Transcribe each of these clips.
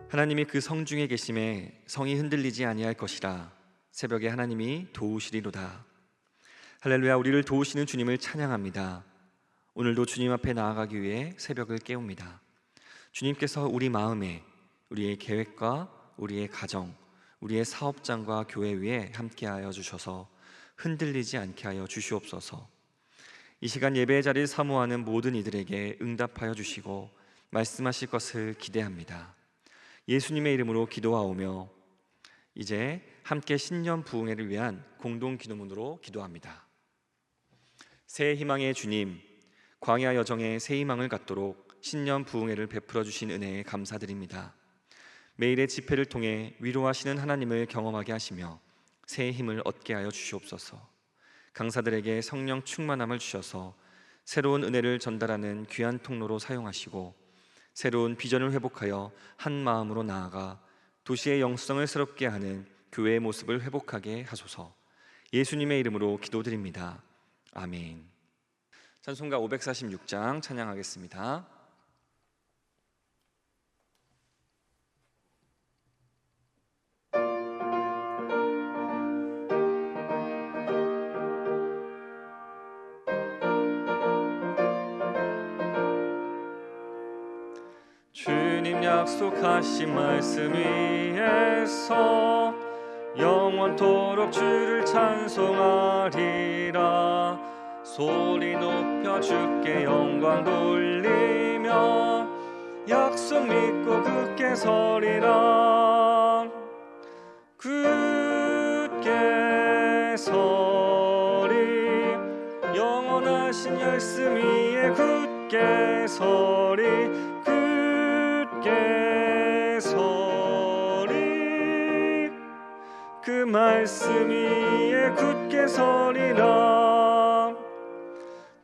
하나님이 그 성중에 계심에 성이 흔들리지 아니할 것이라. 새벽에 하나님이 도우시리로다. 할렐루야. 우리를 도우시는 주님을 찬양합니다. 오늘도 주님 앞에 나아가기 위해 새벽을 깨웁니다. 주님께서 우리 마음에, 우리의 계획과 우리의 가정, 우리의 사업장과 교회 위에 함께하여 주셔서 흔들리지 않게 하여 주시옵소서. 이 시간 예배의 자리를 사모하는 모든 이들에게 응답하여 주시고 말씀하실 것을 기대합니다. 예수님의 이름으로 기도하오며 이제 함께 신년 부흥회를 위한 공동 기도문으로 기도합니다. 새 희망의 주님, 광야 여정에 새 희망을 갖도록 신년 부흥회를 베풀어 주신 은혜에 감사드립니다. 매일의 집회를 통해 위로하시는 하나님을 경험하게 하시며 새 힘을 얻게 하여 주시옵소서. 강사들에게 성령 충만함을 주셔서 새로운 은혜를 전달하는 귀한 통로로 사용하시고 새로운 비전을 회복하여 한 마음으로 나아가 도시의 영성을 새롭게 하는 교회의 모습을 회복하게 하소서. 예수님의 이름으로 기도드립니다. 아멘. 찬송가 546장 찬양하겠습니다. 주님 약속하신 말씀 위에서 영원토록 주를 찬송하리라. 소리 높여 주께 영광 돌리며 약속 믿고 굳게 서리라. 굳게 서리, 영원하신 말씀 위에 굳게 서리. 굳게 서리, 그 말씀 위에 굳게 서리라.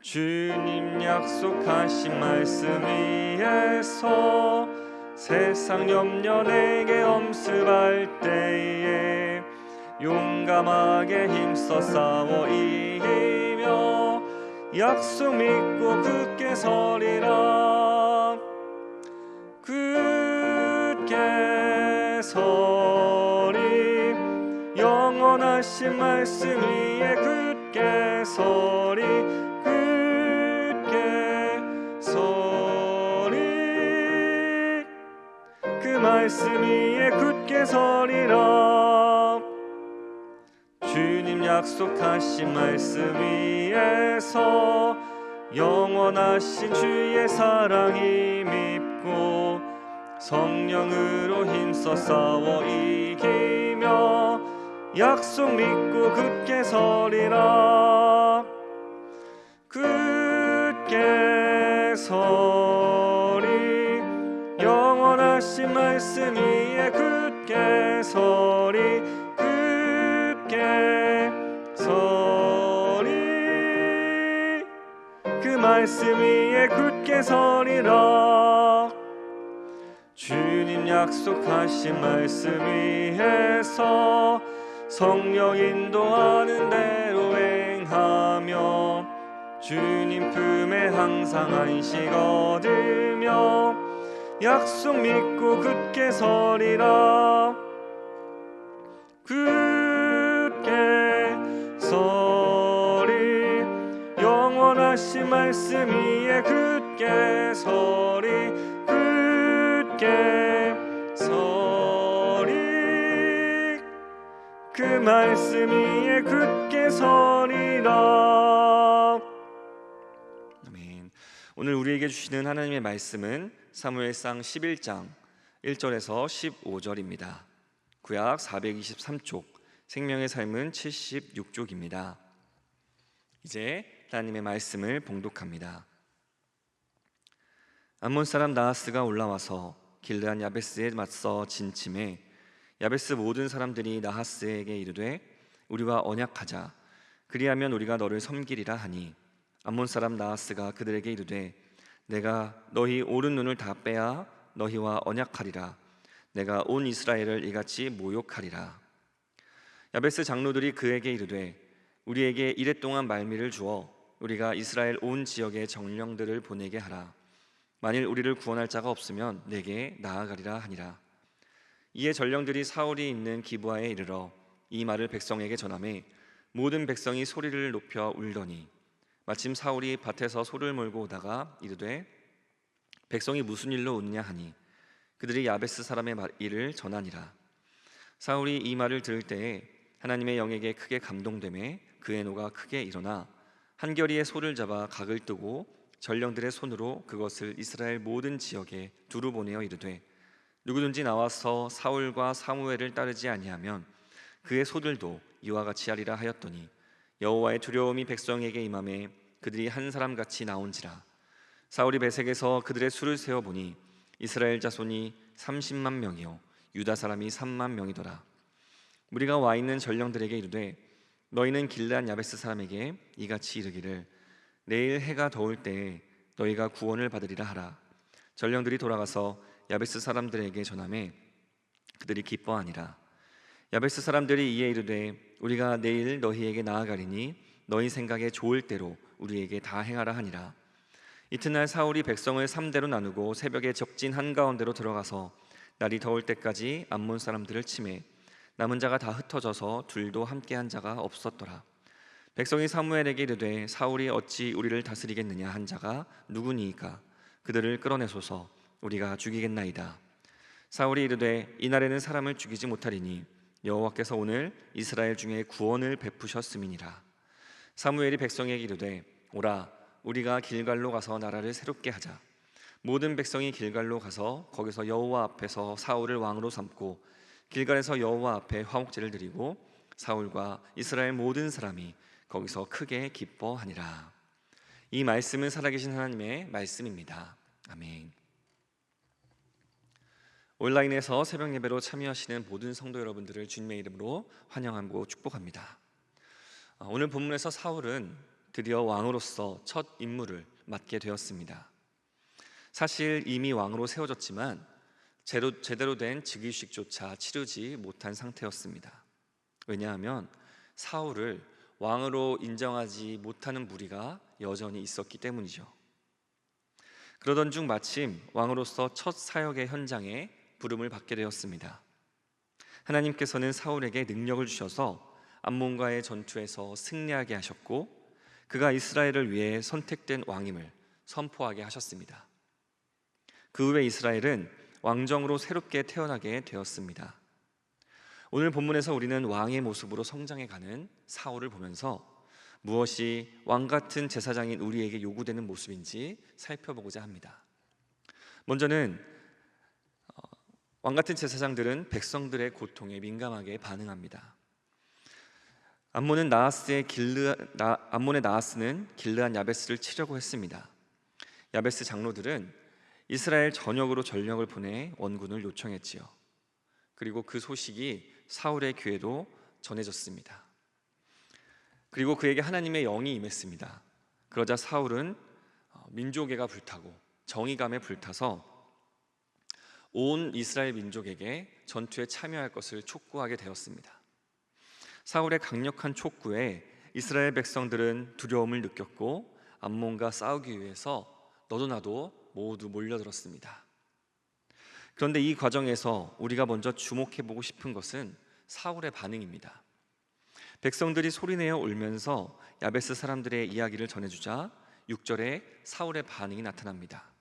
주님 약속하신 말씀 위에서 세상 염려 내게 엄습할 때에 용감하게 힘써 싸워 이기며 약속 믿고 굳게 서리라. 굳게 서리, 영원하신 말씀 위에 굳게 서리. 굳게 서리, 그 말씀 위에 굳게 서리라. 주님 약속하신 말씀 위에서 영원하신 주의 사랑이 밉고 성령으로 힘써 싸워 이기며 약속 믿고 굳게 서리라. 굳게 서리, 영원하신 말씀 위에 굳게 서리. 굳게 서리, 그 말씀 위에 굳게 서리라. 주님 약속하신 말씀 위에서 성령 인도하는 대로 행하며 주님 품에 항상 안식 얻으며 약속 믿고 굳게 서리라. 굳게 서리, 영원하신 말씀 위에 굳게 서리. 굳게 서리, 그 말씀 위에 굳게 서리라. 아멘. 오늘 우리에게 주시는 하나님의 말씀은 사무엘상 11장 1절에서 15절입니다. 구약 423쪽, 생명의 삶은 76쪽입니다. 이제 하나님의 말씀을 봉독합니다. 암몬 사람 나하스가 올라와서 길르앗 야베스에 맞서 진침해 야베스 모든 사람들이 나하스에게 이르되 우리와 언약하자. 그리하면 우리가 너를 섬기리라 하니 암몬 사람 나하스가 그들에게 이르되 내가 너희 오른 눈을 다 빼야 너희와 언약하리라. 내가 온 이스라엘을 이같이 모욕하리라. 야베스 장로들이 그에게 이르되 우리에게 이랫동안 말미를 주어 우리가 이스라엘 온 지역의 정령들을 보내게 하라. 만일 우리를 구원할 자가 없으면 내게 나아가리라 하니라. 이에 전령들이 사울이 있는 기브아에 이르러 이 말을 백성에게 전하매 모든 백성이 소리를 높여 울더니 마침 사울이 밭에서 소를 몰고 오다가 이르되 백성이 무슨 일로 웃냐 하니 그들이 야베스 사람의 일을 전하니라. 사울이 이 말을 들을 때에 하나님의 영에게 크게 감동되매 그의 노가 크게 일어나 한겨리에 소를 잡아 각을 뜨고 전령들의 손으로 그것을 이스라엘 모든 지역에 두루 보내어 이르되 누구든지 나와서 사울과 사무엘을 따르지 아니하면 그의 소들도 이와 같이 하리라 하였더니 여호와의 두려움이 백성에게 임하매 그들이 한 사람같이 나온지라. 사울이 베색에서 그들의 수를 세어 보니 이스라엘 자손이 30만 명이요 유다 사람이 3만 명이더라. 무리가 와 있는 전령들에게 이르되 너희는 길르앗 야베스 사람에게 이같이 이르기를 내일 해가 더울 때에 너희가 구원을 받으리라 하라. 전령들이 돌아가서 야베스 사람들에게 전하매 그들이 기뻐하니라. 야베스 사람들이 이에 이르되 우리가 내일 너희에게 나아가리니 너희 생각에 좋을 대로 우리에게 다 행하라 하니라. 이튿날 사울이 백성을 3대로 나누고 새벽에 적진 한가운데로 들어가서 날이 더울 때까지 암몬 사람들을 치매 남은 자가 다 흩어져서 둘도 함께한 자가 없었더라. 백성이 사무엘에게 이르되 사울이 어찌 우리를 다스리겠느냐 한 자가 누구니이까 그들을 끌어내소서 우리가 죽이겠나이다. 사울이 이르되 이날에는 사람을 죽이지 못하리니 여호와께서 오늘 이스라엘 중에 구원을 베푸셨음이니라. 사무엘이 백성에게 이르되 오라 우리가 길갈로 가서 나라를 새롭게 하자. 모든 백성이 길갈로 가서 거기서 여호와 앞에서 사울을 왕으로 삼고 길갈에서 여호와 앞에 화목제를 드리고 사울과 이스라엘 모든 사람이 거기서 크게 기뻐하니라. 이 말씀은 살아계신 하나님의 말씀입니다. 아멘. 온라인에서 새벽 예배로 참여하시는 모든 성도 여러분들을 주님의 이름으로 환영하고 축복합니다. 오늘 본문에서 사울은 드디어 왕으로서 첫 임무를 맡게 되었습니다. 사실 이미 왕으로 세워졌지만 제대로 된 즉위식조차 치르지 못한 상태였습니다. 왜냐하면 사울을 왕으로 인정하지 못하는 무리가 여전히 있었기 때문이죠. 그러던 중 마침 왕으로서 첫 사역의 현장에 부름을 받게 되었습니다. 하나님께서는 사울에게 능력을 주셔서 암몬과의 전투에서 승리하게 하셨고 그가 이스라엘을 위해 선택된 왕임을 선포하게 하셨습니다. 그 후에 이스라엘은 왕정으로 새롭게 태어나게 되었습니다. 오늘 본문에서 우리는 왕의 모습으로 성장해가는 사울을 보면서 무엇이 왕 같은 제사장인 우리에게 요구되는 모습인지 살펴보고자 합니다. 먼저는 왕 같은 제사장들은 백성들의 고통에 민감하게 반응합니다. 암몬의 나하스는 길르앗 야베스를 치려고 했습니다. 야베스 장로들은 이스라엘 전역으로 전령을 보내 원군을 요청했지요. 그리고 그 소식이 사울의 귀에도 전해졌습니다. 그리고 그에게 하나님의 영이 임했습니다. 그러자 사울은 민족애가 불타고 정의감에 불타서 온 이스라엘 민족에게 전투에 참여할 것을 촉구하게 되었습니다. 사울의 강력한 촉구에 이스라엘 백성들은 두려움을 느꼈고 암몬과 싸우기 위해서 너도 나도 모두 몰려들었습니다. 그런데 이 과정에서 우리가 먼저 주목해보고 싶은 것은 사울의 반응입니다. 백성들이 소리내어 울면서 야베스 사람들의 이야기를 전해주자 6절에 사울의 반응이 나타납니다.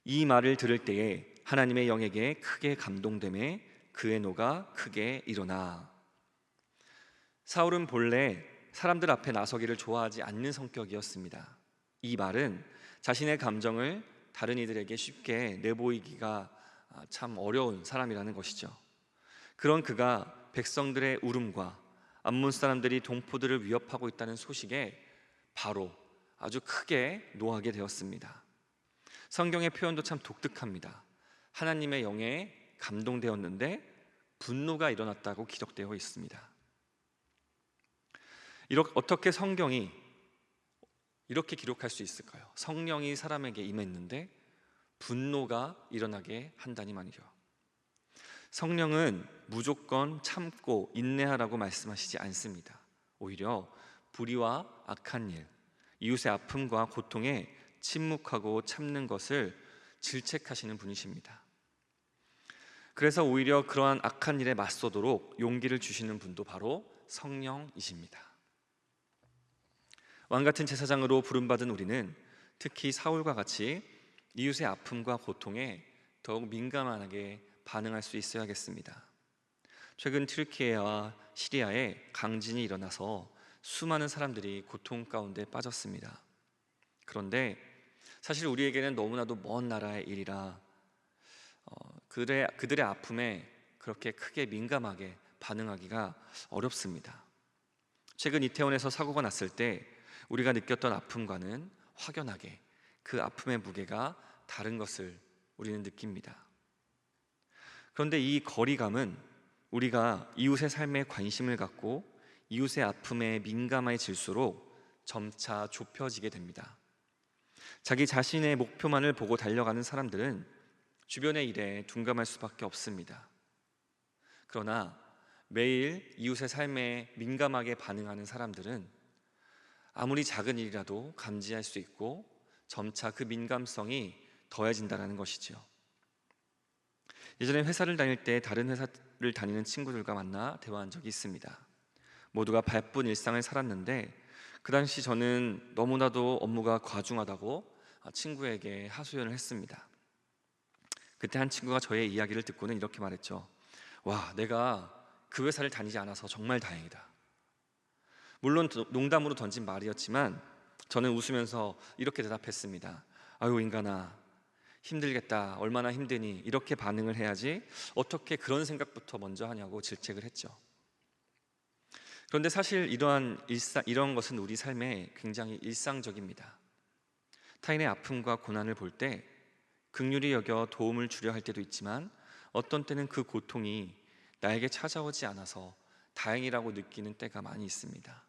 이 말을 들을 때에 하나님의 영에게 크게 감동되매 그의 노가 크게 일어나. 사울은 본래 사람들 앞에 나서기를 좋아하지 않는 성격이었습니다. 이 말은 자신의 감정을 다른 이들에게 쉽게 내보이기가 참 어려운 사람이라는 것이죠. 그런 그가 백성들의 울음과 암몬 사람들이 동포들을 위협하고 있다는 소식에 바로 아주 크게 노하게 되었습니다. 성경의 표현도 참 독특합니다. 하나님의 영에 감동되었는데 분노가 일어났다고 기록되어 있습니다. 어떻게 성경이 이렇게 기록할 수 있을까요? 성령이 사람에게 임했는데 분노가 일어나게 한다니 말이죠. 성령은 무조건 참고 인내하라고 말씀하시지 않습니다. 오히려 불의와 악한 일, 이웃의 아픔과 고통에 침묵하고 참는 것을 질책하시는 분이십니다. 그래서 오히려 그러한 악한 일에 맞서도록 용기를 주시는 분도 바로 성령이십니다. 왕같은 제사장으로 부름받은 우리는 특히 사울과 같이 이웃의 아픔과 고통에 더욱 민감하게 반응할 수 있어야겠습니다. 최근 튀르키예와 시리아에 강진이 일어나서 수많은 사람들이 고통 가운데 빠졌습니다. 그런데 사실 우리에게는 너무나도 먼 나라의 일이라 그들의 아픔에 그렇게 크게 민감하게 반응하기가 어렵습니다. 최근 이태원에서 사고가 났을 때 우리가 느꼈던 아픔과는 확연하게 그 아픔의 무게가 다른 것을 우리는 느낍니다. 그런데 이 거리감은 우리가 이웃의 삶에 관심을 갖고 이웃의 아픔에 민감해질수록 점차 좁혀지게 됩니다. 자기 자신의 목표만을 보고 달려가는 사람들은 주변의 일에 둔감할 수밖에 없습니다. 그러나 매일 이웃의 삶에 민감하게 반응하는 사람들은 아무리 작은 일이라도 감지할 수 있고 점차 그 민감성이 더해진다는 것이죠. 예전에 회사를 다닐 때 다른 회사를 다니는 친구들과 만나 대화한 적이 있습니다. 모두가 바쁜 일상을 살았는데 그 당시 저는 너무나도 업무가 과중하다고 친구에게 하소연을 했습니다. 그때 한 친구가 저의 이야기를 듣고는 이렇게 말했죠. 와, 내가 그 회사를 다니지 않아서 정말 다행이다. 물론 농담으로 던진 말이었지만 저는 웃으면서 이렇게 대답했습니다. 아유, 인간아, 힘들겠다. 얼마나 힘드니? 이렇게 반응을 해야지 어떻게 그런 생각부터 먼저 하냐고 질책을 했죠. 그런데 사실 이런 것은 우리 삶에 굉장히 일상적입니다. 타인의 아픔과 고난을 볼 때 긍휼히 여겨 도움을 주려 할 때도 있지만 어떤 때는 그 고통이 나에게 찾아오지 않아서 다행이라고 느끼는 때가 많이 있습니다.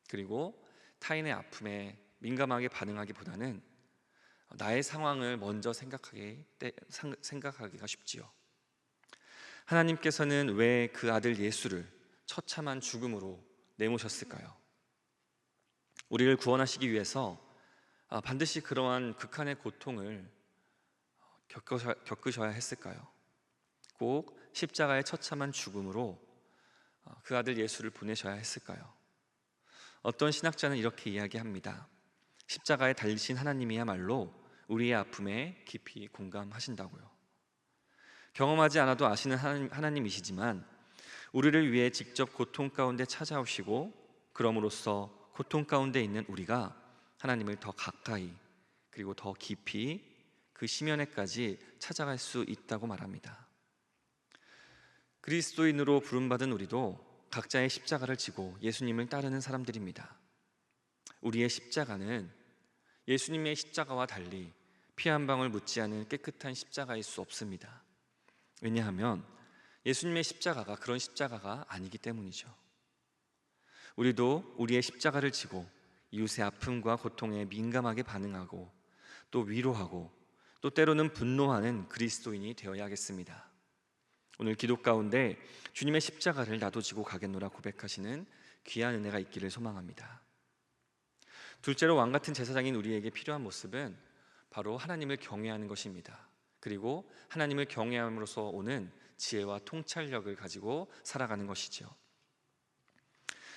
그리고 타인의 아픔에 민감하게 반응하기보다는 나의 상황을 먼저 생각하기가 쉽지요. 하나님께서는 왜 그 아들 예수를 처참한 죽음으로 내모셨을까요? 우리를 구원하시기 위해서 반드시 그러한 극한의 고통을 겪으셔야 했을까요? 꼭 십자가의 처참한 죽음으로 그 아들 예수를 보내셔야 했을까요? 어떤 신학자는 이렇게 이야기합니다. 십자가에 달리신 하나님이야말로 우리의 아픔에 깊이 공감하신다고요. 경험하지 않아도 아시는 하나님이시지만 우리를 위해 직접 고통 가운데 찾아오시고 그럼으로써 고통 가운데 있는 우리가 하나님을 더 가까이 그리고 더 깊이 그 심연에까지 찾아갈 수 있다고 말합니다. 그리스도인으로 부름받은 우리도 각자의 십자가를 지고 예수님을 따르는 사람들입니다. 우리의 십자가는 예수님의 십자가와 달리 피 한 방울 묻지 않은 깨끗한 십자가일 수 없습니다. 왜냐하면 예수님의 십자가가 그런 십자가가 아니기 때문이죠. 우리도 우리의 십자가를 지고 이웃의 아픔과 고통에 민감하게 반응하고 또 위로하고 또 때로는 분노하는 그리스도인이 되어야겠습니다. 오늘 기도 가운데 주님의 십자가를 나도 지고 가겠노라 고백하시는 귀한 은혜가 있기를 소망합니다. 둘째로 왕같은 제사장인 우리에게 필요한 모습은 바로 하나님을 경외하는 것입니다. 그리고 하나님을 경외함으로써 오는 지혜와 통찰력을 가지고 살아가는 것이죠.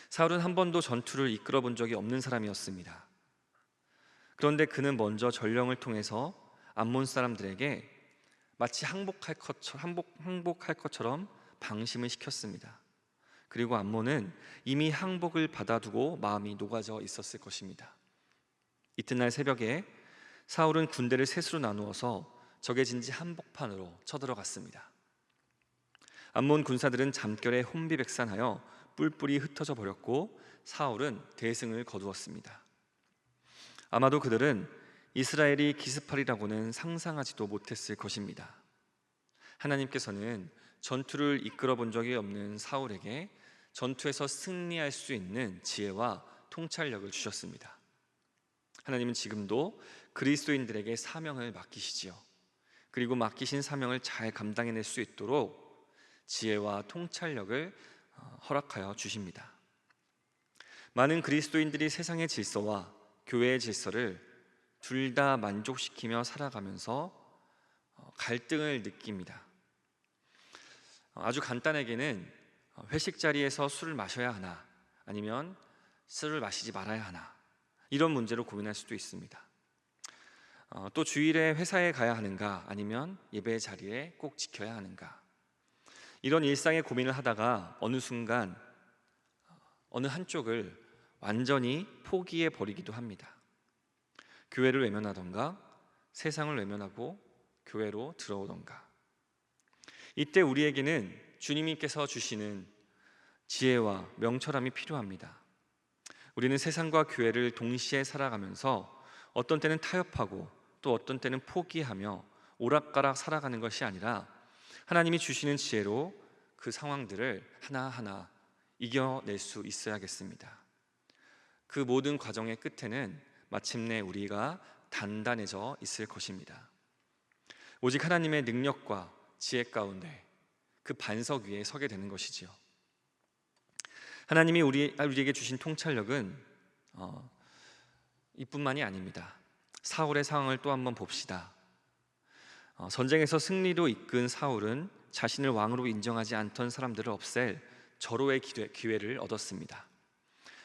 사울은 한 번도 전투를 이끌어 본 적이 없는 사람이었습니다. 그런데 그는 먼저 전령을 통해서 암몬 사람들에게 마치 항복할 것처럼 방심을 시켰습니다. 그리고 암몬은 이미 항복을 받아두고 마음이 녹아져 있었을 것입니다. 이튿날 새벽에 사울은 군대를 셋으로 나누어서 적의 진지 한복판으로 쳐들어갔습니다. 암몬 군사들은 잠결에 혼비백산하여 뿔뿔이 흩어져 버렸고 사울은 대승을 거두었습니다. 아마도 그들은 이스라엘이 기스팔이라고는 상상하지도 못했을 것입니다. 하나님께서는 전투를 이끌어 본 적이 없는 사울에게 전투에서 승리할 수 있는 지혜와 통찰력을 주셨습니다. 하나님은 지금도 그리스도인들에게 사명을 맡기시지요. 그리고 맡기신 사명을 잘 감당해낼 수 있도록 지혜와 통찰력을 허락하여 주십니다. 많은 그리스도인들이 세상의 질서와 교회의 질서를 둘 다 만족시키며 살아가면서 갈등을 느낍니다. 아주 간단하게는 회식 자리에서 술을 마셔야 하나 아니면 술을 마시지 말아야 하나 이런 문제로 고민할 수도 있습니다. 또 주일에 회사에 가야 하는가 아니면 예배 자리에 꼭 지켜야 하는가 이런 일상의 고민을 하다가 어느 순간 어느 한쪽을 완전히 포기해 버리기도 합니다. 교회를 외면하던가 세상을 외면하고 교회로 들어오던가. 이때 우리에게는 주님께서 주시는 지혜와 명철함이 필요합니다. 우리는 세상과 교회를 동시에 살아가면서 어떤 때는 타협하고 또 어떤 때는 포기하며 오락가락 살아가는 것이 아니라 하나님이 주시는 지혜로 그 상황들을 하나하나 이겨낼 수 있어야겠습니다. 그 모든 과정의 끝에는 마침내 우리가 단단해져 있을 것입니다. 오직 하나님의 능력과 지혜 가운데 그 반석 위에 서게 되는 것이지요. 하나님이 우리에게 주신 통찰력은 이뿐만이 아닙니다. 사울의 상황을 또 한번 봅시다. 전쟁에서 승리로 이끈 사울은 자신을 왕으로 인정하지 않던 사람들을 없앨 절호의 기회를 얻었습니다.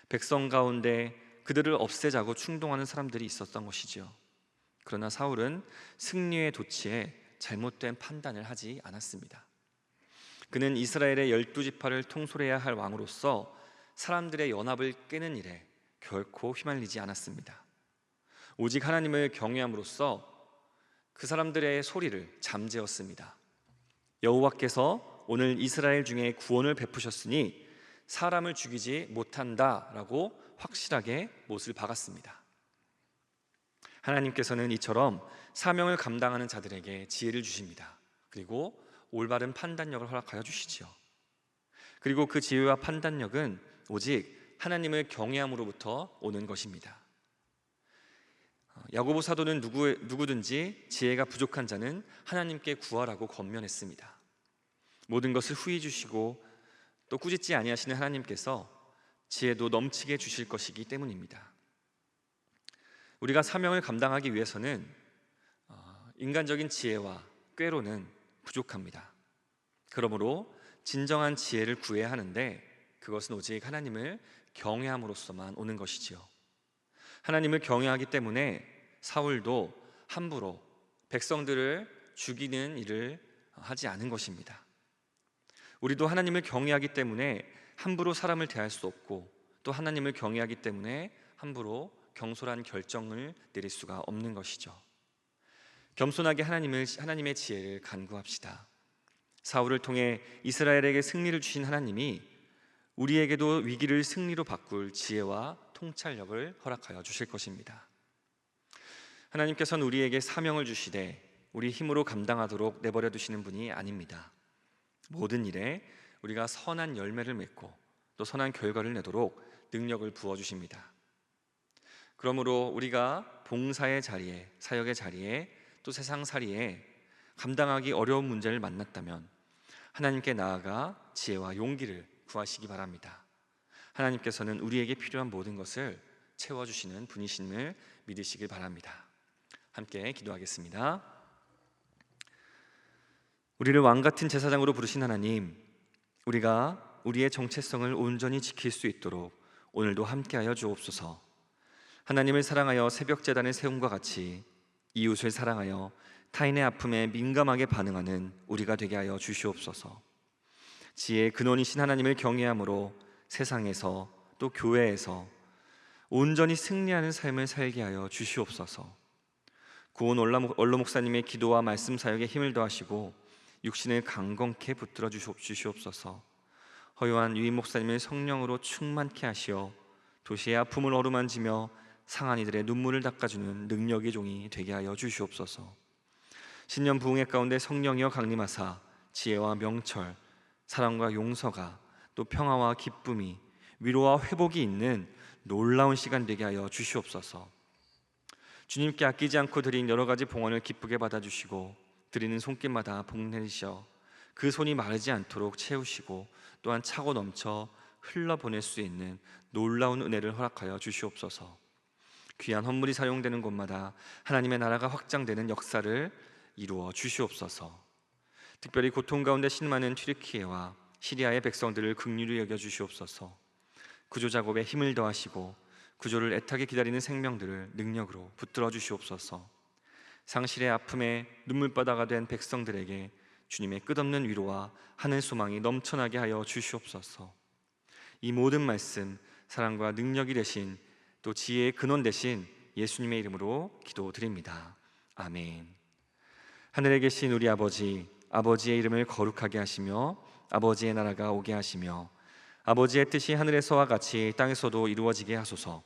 백성 가운데 그들을 없애자고 충동하는 사람들이 있었던 것이지요. 그러나 사울은 승리의 도치에 잘못된 판단을 하지 않았습니다. 그는 이스라엘의 12지파를 통솔해야 할 왕으로서 사람들의 연합을 깨는 일에 결코 휘말리지 않았습니다. 오직 하나님을 경외함으로써 그 사람들의 소리를 잠재웠습니다. 여호와께서 오늘 이스라엘 중에 구원을 베푸셨으니 사람을 죽이지 못한다라고 확실하게 못을 박았습니다. 하나님께서는 이처럼 사명을 감당하는 자들에게 지혜를 주십니다. 그리고 올바른 판단력을 허락하여 주시지요. 그리고 그 지혜와 판단력은 오직 하나님을 경외함으로부터 오는 것입니다. 야고보 사도는 누구든지 지혜가 부족한 자는 하나님께 구하라고 권면했습니다. 모든 것을 후히 주시고 또 꾸짖지 아니하시는 하나님께서 지혜도 넘치게 주실 것이기 때문입니다. 우리가 사명을 감당하기 위해서는 인간적인 지혜와 꾀로는 부족합니다. 그러므로 진정한 지혜를 구해야 하는데 그것은 오직 하나님을 경외함으로써만 오는 것이지요. 하나님을 경외하기 때문에 사울도 함부로 백성들을 죽이는 일을 하지 않은 것입니다. 우리도 하나님을 경외하기 때문에 함부로 사람을 대할 수 없고 또 하나님을 경외하기 때문에 함부로 경솔한 결정을 내릴 수가 없는 것이죠. 겸손하게 하나님의 지혜를 간구합시다. 사울을 통해 이스라엘에게 승리를 주신 하나님이 우리에게도 위기를 승리로 바꿀 지혜와 통찰력을 허락하여 주실 것입니다. 하나님께서는 우리에게 사명을 주시되 우리 힘으로 감당하도록 내버려 두시는 분이 아닙니다. 모든 일에 우리가 선한 열매를 맺고 또 선한 결과를 내도록 능력을 부어주십니다. 그러므로 우리가 봉사의 자리에, 사역의 자리에 또 세상살이에 감당하기 어려운 문제를 만났다면 하나님께 나아가 지혜와 용기를 구하시기 바랍니다. 하나님께서는 우리에게 필요한 모든 것을 채워주시는 분이심을 믿으시길 바랍니다. 함께 기도하겠습니다. 우리를 왕같은 제사장으로 부르신 하나님, 우리가 우리의 정체성을 온전히 지킬 수 있도록 오늘도 함께하여 주옵소서. 하나님을 사랑하여 새벽제단을 세움과 같이 이웃을 사랑하여 타인의 아픔에 민감하게 반응하는 우리가 되게 하여 주시옵소서. 지혜의 근원이신 하나님을 경외함으로 세상에서 또 교회에서 온전히 승리하는 삶을 살게 하여 주시옵소서. 구원 원로 목사님의 기도와 말씀 사역에 힘을 더하시고 육신을 강건케 붙들어 주시옵소서. 허요한 유임 목사님을 성령으로 충만케 하시어 도시의 아픔을 어루만지며 상한 이들의 눈물을 닦아주는 능력의 종이 되게 하여 주시옵소서. 신년 부흥회 가운데 성령이여 강림하사 지혜와 명철, 사랑과 용서가 또 평화와 기쁨이 위로와 회복이 있는 놀라운 시간 되게 하여 주시옵소서. 주님께 아끼지 않고 드린 여러 가지 봉헌을 기쁘게 받아주시고 드리는 손길마다 복내리셔 그 손이 마르지 않도록 채우시고 또한 차고 넘쳐 흘러보낼 수 있는 놀라운 은혜를 허락하여 주시옵소서. 귀한 헌물이 사용되는 곳마다 하나님의 나라가 확장되는 역사를 이루어 주시옵소서. 특별히 고통 가운데 신음하는 튀르키예와 시리아의 백성들을 긍휼히 여겨 주시옵소서. 구조 작업에 힘을 더하시고 구조를 애타게 기다리는 생명들을 능력으로 붙들어 주시옵소서. 상실의 아픔에 눈물바다가 된 백성들에게 주님의 끝없는 위로와 하늘 소망이 넘쳐나게 하여 주시옵소서. 이 모든 말씀 사랑과 능력이 되신 또 지혜의 근원 되신 예수님의 이름으로 기도드립니다. 아멘. 하늘에 계신 우리 아버지, 아버지의 이름을 거룩하게 하시며 아버지의 나라가 오게 하시며 아버지의 뜻이 하늘에서와 같이 땅에서도 이루어지게 하소서.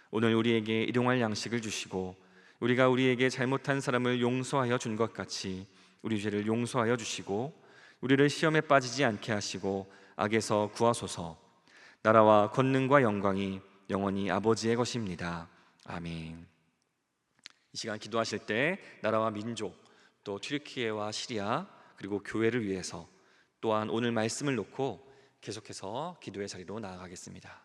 오늘 우리에게 일용할 양식을 주시고 우리가 우리에게 잘못한 사람을 용서하여 준 것 같이 우리 죄를 용서하여 주시고 우리를 시험에 빠지지 않게 하시고 악에서 구하소서. 나라와 권능과 영광이 영원히 아버지의 것입니다. 아멘. 이 시간 기도하실 때 나라와 민족, 또 튀르키예와 시리아, 그리고 교회를 위해서 또한 오늘 말씀을 놓고 계속해서 기도의 자리로 나아가겠습니다.